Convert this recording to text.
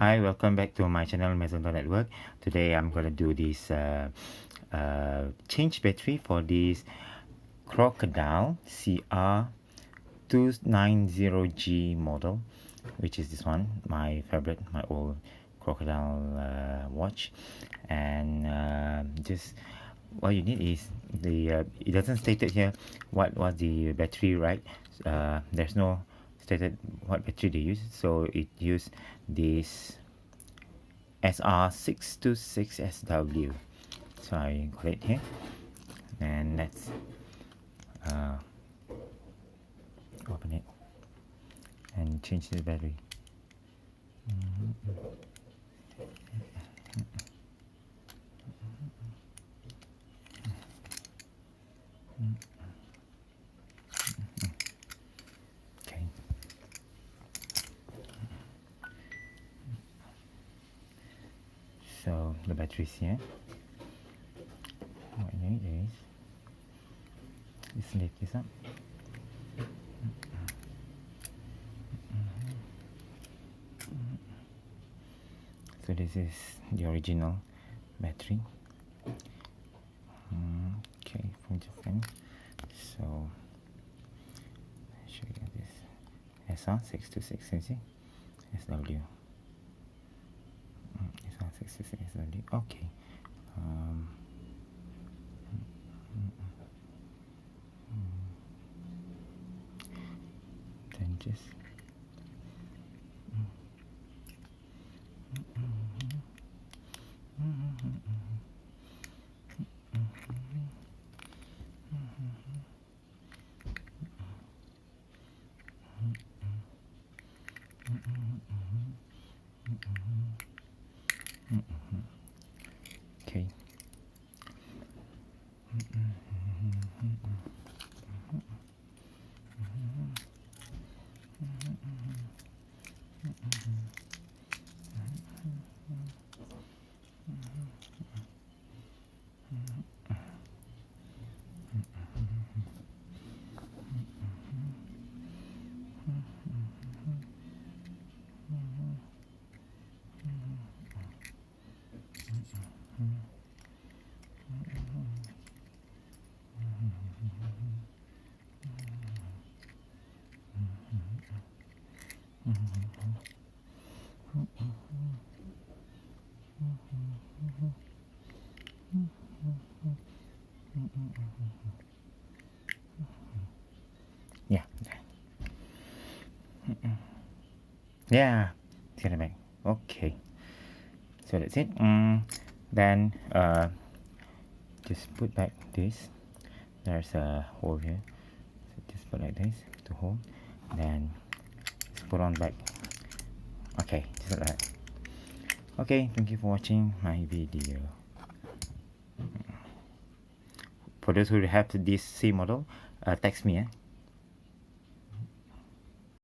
Hi, welcome back to my channel Maison Network. Today I'm gonna do this change battery for this Crocodile Cr290G model, which is this one, my favorite, my old Crocodile watch. And just what you need is the it doesn't state it here what was the battery, right? There's no stated what battery they use, so it used this SR626SW. So I got it here, and let's open it and change the battery. Okay. So the battery is here. What you need is lift this up. So this is the original battery. Okay, from Japan. So I'll show you this SR626SW. SR626SW. Okay. Then just okay. Yeah. Yeah, get it back. Okay, so that's it. Then just put back this. There's a hole here, so just put like this to hold. Then just put on back. Okay, just like that. Okay, thank you for watching my video. For those who have this same model, text me.